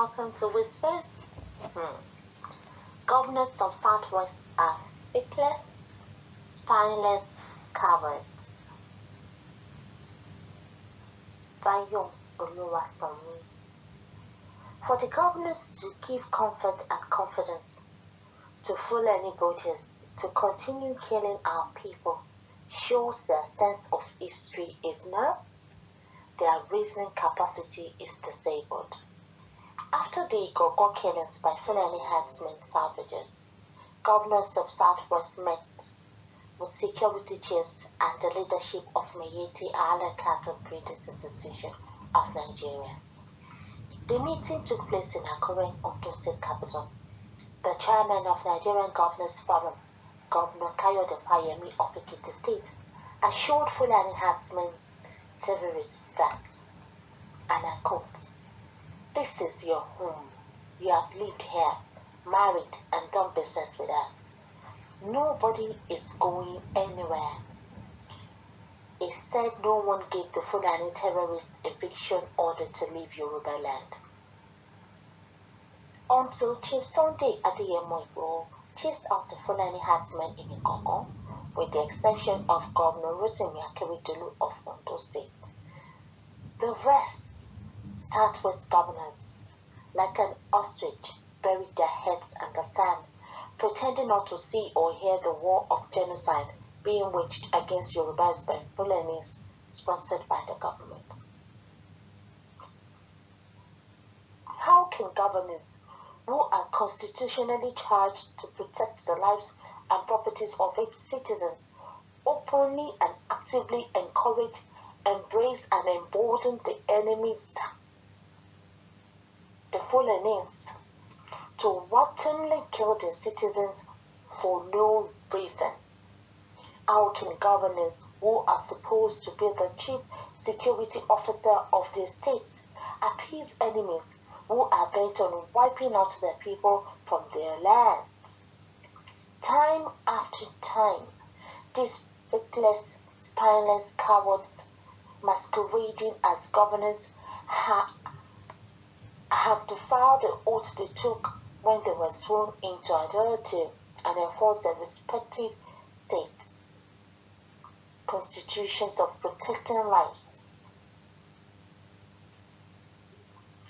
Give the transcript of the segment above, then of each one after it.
welcome to WISPERS. Governors of Southwest are Feckless, Spineless cowards. Bayo Oluwasomi. For the governors to give comfort and confidence to Fulani voters to continue killing our people shows their sense of history is now, their reasoning capacity is disabled. After the Gogo killings by Fulani herdsmen salvages, governors of Southwest met with security chiefs and the leadership of Mayeti Ala Cattle Breeders Association of Nigeria. The meeting took place in Akure, Ondo State Capital. The chairman of Nigerian Governors Forum, Governor Kayode Fayemi of Ekiti State, assured Fulani herdsmen terrorists that, and I quote, "This is your home. You have lived here, married, and done business with us. Nobody is going anywhere." He said no one gave the Fulani terrorist eviction order to leave Yoruba land. Until Chief Sunday Adeyemo chased out the Fulani herdsmen in Igogo, with the exception of Governor Rotimi Akeredolu of Ondo State. The rest, Southwest governors, like an ostrich, buried their heads in the sand, pretending not to see or hear the war of genocide being waged against Yorubas by Fulanis sponsored by the government. How can governors who are constitutionally charged to protect the lives and properties of its citizens openly and actively encourage, embrace, and embolden the enemies, the Fulanis, to wantonly kill the citizens for no reason? How can governors who are supposed to be the chief security officer of the states appease enemies who are bent on wiping out their people from their lands? Time after time, these feckless, spineless cowards masquerading as governors have defied the oath they took when they were sworn into authority and enforced their respective states' constitutions of protecting lives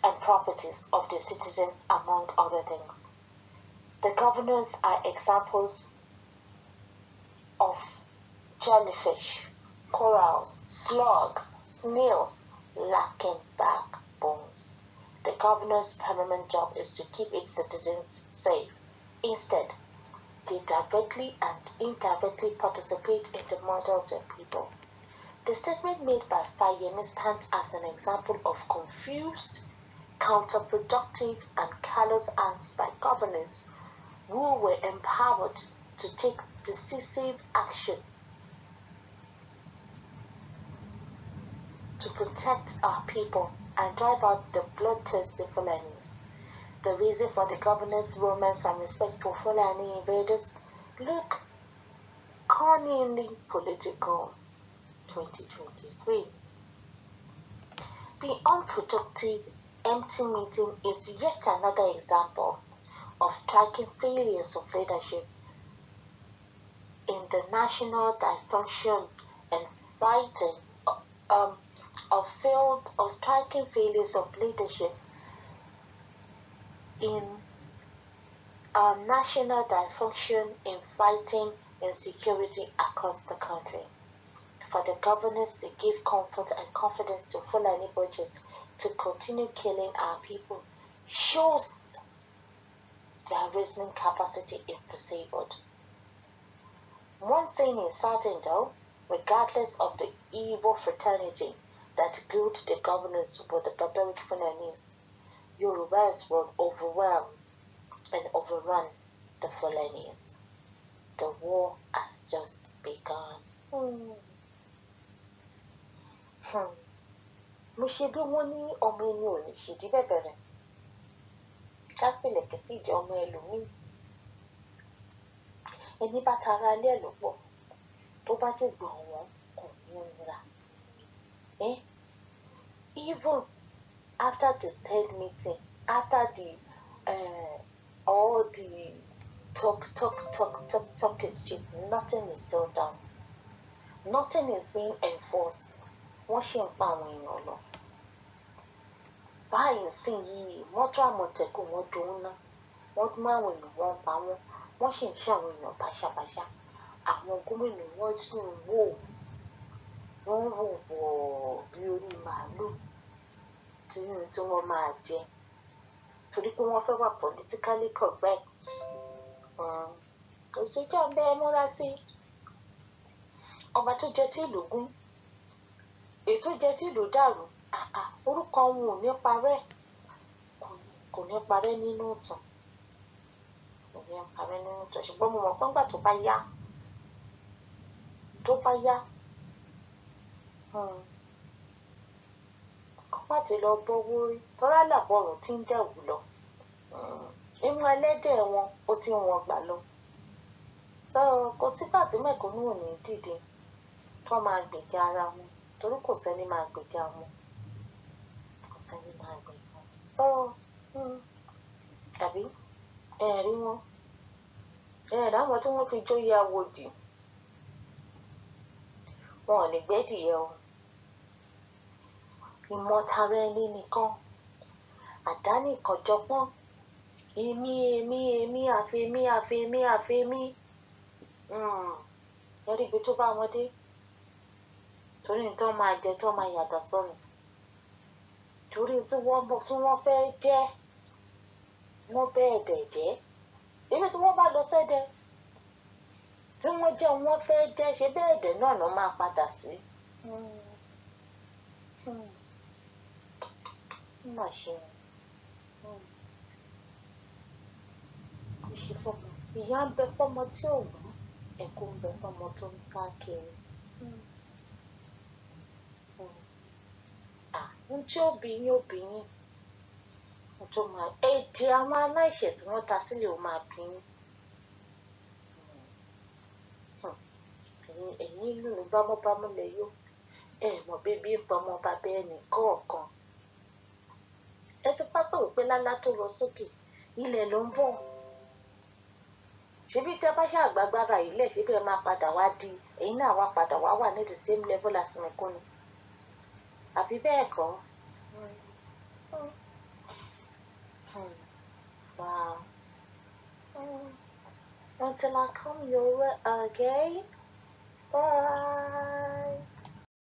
and properties of the citizens, among other things. The governors are examples of jellyfish, corals, slugs, snails lacking backbones. The governor's permanent job is to keep its citizens safe. Instead, they directly and indirectly participate in the murder of their people. The statement made by Fayemi stands as an example of confused, counterproductive, and callous acts by governors who were empowered to take decisive action to protect our people and drive out the bloodthirsty Fulanis. The reason for the governor's romance and respect for Fulani invaders look cunningly political. 2023. The unproductive, empty meeting is yet another example of striking failures of leadership in the national dysfunction and fighting of striking failures of leadership in national dysfunction in fighting insecurity across the country. For the governors to give comfort and confidence to Fulani voters to continue killing our people shows their reasoning capacity is disabled. One thing is certain though, regardless of the evil fraternity that glued the governors with the barbaric Fulanis, Yorubas will overwhelm and overrun the Fulanis. The war has just begun. Mo ṣe bí wọ́n ní ọmọ ẹni ò ní ṣèdí bẹ̀bẹ̀rẹ̀ ká pèlẹ̀kẹ̀ sí ìdí ọmọ ẹlòmíì. Ẹni bá tara alẹ́ ẹ̀ ló pọ̀ tó bá ti gbọ̀n wọ́n kò ní nira. Even after the said meeting, after all the talk is cheap. Nothing is so done. Nothing is being enforced. Wọ́n ṣì ń pa àwọn èèyàn lọ. Báyìí sì yìí mọ́tò àmọ̀tẹ́kùn wọ́n dùn ún ná. Wọ́n mú àwọn èèyàn wọ́n pa wọ́n. Wọ́n sì ń ṣe àwọn èèyàn báṣabàṣá. Àwọn gómìnà wọ́n sì ń wò. Wọ́n ń wò wọ̀ bí orí màálù tí wọ́n máa jẹ. Torí pé wọ́n fẹ́ wà politically correct. Kò sí kí ọ̀bẹ múra sí. Ọba tó jẹ tí ìlú gún. Èyí tó jẹ tí ìlú dàrú. Orúkọ wọn ò ní parẹ́. Kò ní parẹ́ nínú ìtàn. Kò ní parẹ́ nínú ìtàn. Ṣùgbọ́n mo mọ̀ pé nígbà tó bá yá. Kó má ti lọ bọ́wọ́ rí. Tọ́lá làbọ̀rùn tí ń jẹ̀wù lọ. Inú ẹlẹ́dẹ̀ wọn ó ti wọn gbà lọ. So kò sígbà tí mẹ̀kúnnù ò ní dìde tó máa gbèjà ara wọn. Torí kò sẹ́ni máa gbèjà wọn. Kò sẹ́ni máa gbèjà wọn. So tàbí ẹ̀rí wọn. Ẹ̀rí àwọn tí wọ́n fi jóyè Àwòdì. Wọn ò lè gbẹ́dìyẹ o. Ìmọ̀tara ẹni nìkan. Àdánìkànjọpọ́n. Èmi àfẹ́mí. Ẹ̀rí ibi tó bá wọn dé. Torí ní tó máa jẹ tó máa yàtọ̀ sọ́nù. Torí tí wọ́n fẹ́ jẹ́. Wọ́n bẹ́ẹ̀ dẹ̀ jẹ́. Ibi tí wọ́n bá lọ sẹ́dẹ̀. Tí wọ́n jẹ́ wọ́n fẹ́ jẹ́ ṣe bẹ́ẹ̀ dẹ̀ náà ló máa padà sí. Má ṣe wọn. Kò ṣe fọ́mọ. Ìyá ń bẹ fọ́mọ tí ò wù. Ẹ̀kún ń bẹ fọ́mọ tó ń káàkiri. Ohun tí obìnrin. Ohun tó máa èdè àwọn aláìṣẹ̀ tí wọ́n ta sílẹ̀ ó máa bí yín. Ẹ̀yin ìlú ní bámúbámú lẹ yó. Mọ̀ bébí ń pọ̀ ọmọ bàbá ẹnì kọ̀ọ̀kan. Ẹ ti pápá wípé lálá tó lọ sókè. Ilẹ̀ ló ń bọ̀. Ṣebí tẹ́ bá ṣàgbàgbára ilẹ̀ ṣebí ẹ máa padà wá di. Ẹ̀yin náà wá padà wà ní the same level as mẹ̀kúnnù. Àbí bẹ́ẹ̀ kọ́? Wow. Until I come your way again. Bye.